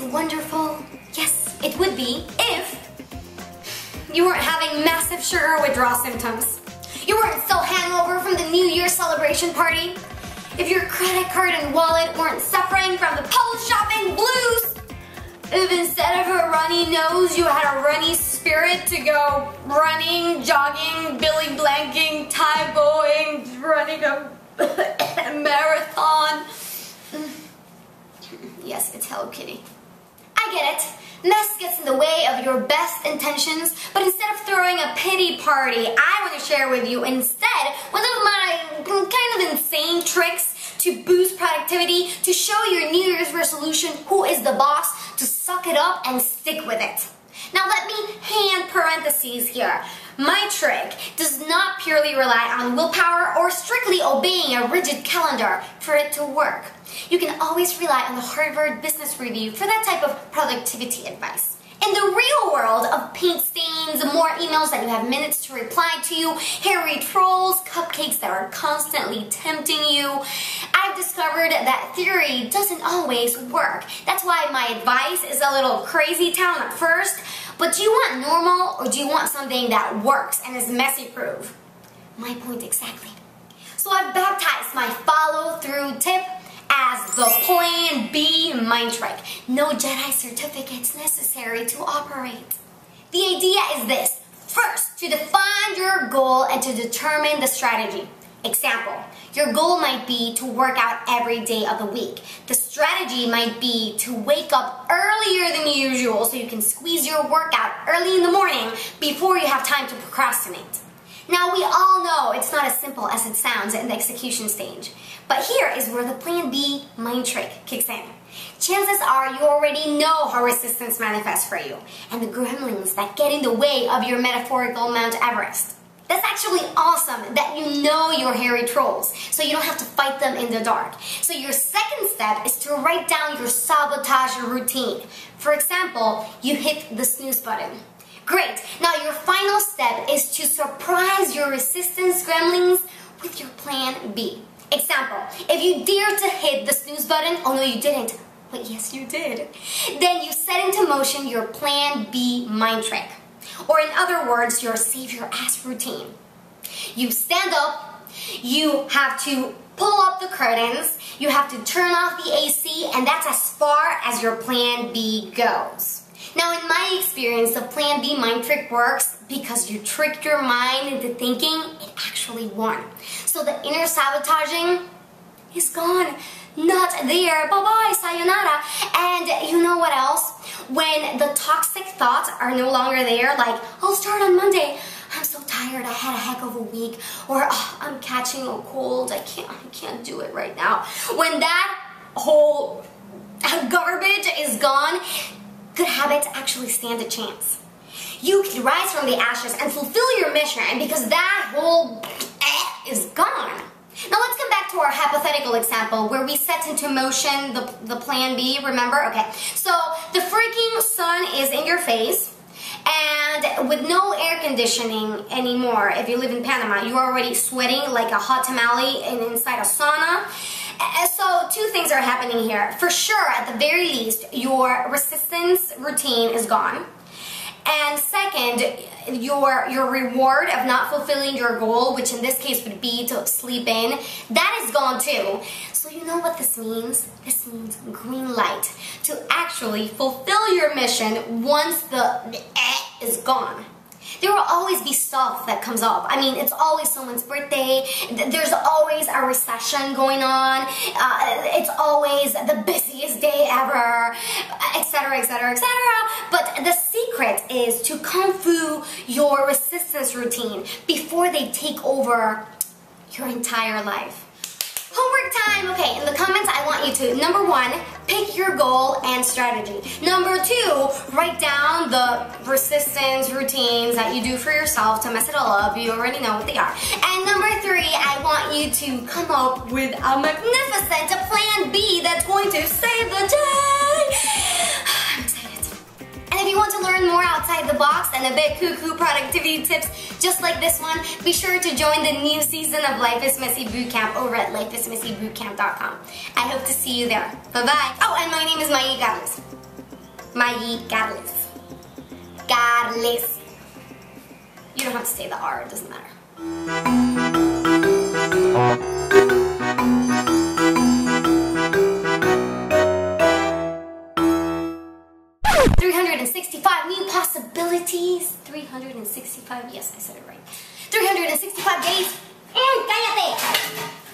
wonderful? Yes, it would be if you weren't having massive sugar withdrawal symptoms. You weren't still hangover from the New Year's celebration party. If your credit card and wallet weren't suffering from the post-shopping blues. If instead of a runny nose, you had a runny spirit to go running, jogging, billy blanking, Tae-boing, running a marathon. Yes, it's Hello Kitty. I get it. Mess gets in the way of your best intentions, but instead of throwing a pity party, I want to share with you instead one of my kind of insane tricks to boost productivity, to show your New Year's resolution who is the boss, to suck it up and stick with it. Now let me hand parentheses here. My trick does not purely rely on willpower or strictly obeying a rigid calendar for it to work. You can always rely on the Harvard Business Review for that type of productivity advice. In the real world of paint stains, more emails that you have minutes to reply to, hairy trolls, cupcakes that are constantly tempting you, I've discovered that theory doesn't always work. That's why my advice is a little crazy town at first, but do you want normal or do you want something that works and is messy-proof? My point exactly. So I've baptized my follow-through tip as the Plan B mind trick. No Jedi certificates necessary to operate. The idea is this. First, to define your goal and to determine the strategy. Example, your goal might be to work out every day of the week. The strategy might be to wake up earlier than usual so you can squeeze your workout early in the morning before you have time to procrastinate. Now we all know it's not as simple as it sounds in the execution stage, but here is where the Plan B mind trick kicks in. Chances are you already know how resistance manifests for you and the gremlins that get in the way of your metaphorical Mount Everest. That's actually awesome that you know your hairy trolls, so you don't have to fight them in the dark. So your second step is to write down your sabotage routine. For example, you hit the snooze button. Great. Now your final step is to surprise your resistance gremlins with your Plan B. Example, if you dare to hit the snooze button, oh no you didn't, but yes you did, then you set into motion your Plan B mind trick. Or in other words, your save your ass routine. You stand up, you have to pull up the curtains, you have to turn off the AC, and that's as far as your Plan B goes. Now in my experience, the Plan B mind trick works because you tricked your mind into thinking it actually won. So the inner sabotaging is gone. Not there. Bye-bye, sayonara. And you know what else? When the toxic thoughts are no longer there, like, I'll start on Monday, I'm so tired, I had a heck of a week, or oh, I'm catching a cold, I can't do it right now. When that whole garbage is gone, good habits actually stand a chance. You can rise from the ashes and fulfill your mission because that whole is gone. Now let's come back to our hypothetical example where we set into motion the Plan B, remember? Okay, so the freaking sun is in your face and with no air conditioning anymore, if you live in Panama, you're already sweating like a hot tamale inside a sauna. So two things are happening here. For sure, at the very least, your resistance routine is gone. And second, your reward of not fulfilling your goal, which in this case would be to sleep in, that is gone too. So you know what this means? This means green light to actually fulfill your mission once the is gone. There will always be stuff that comes up. I mean, it's always someone's birthday. There's always a recession going on. It's always the busiest day ever, etc., etc., etc. But the secret is to kung fu your resistance routine before they take over your entire life. Homework time! Okay, in the comments I want you to, number 1, pick your goal and strategy. Number 2, write down the resistance routines that you do for yourself to mess it all up. You already know what they are. And number 3, I want you to come up with a magnificent Plan B that's going to save the day! I'm excited. And if you want to learn more outside the box and a bit cuckoo productivity tips just like this one, be sure to join the new season of Life is Messy Bootcamp over at lifeismessybootcamp.com. I hope to see you there. Bye-bye. Oh, and my name is Mayi Carles. Mayi Carles. Carles. You don't have to say the R, it doesn't matter. 365 new possibilities. 365, yes, I said it right. 365 days. Cállate!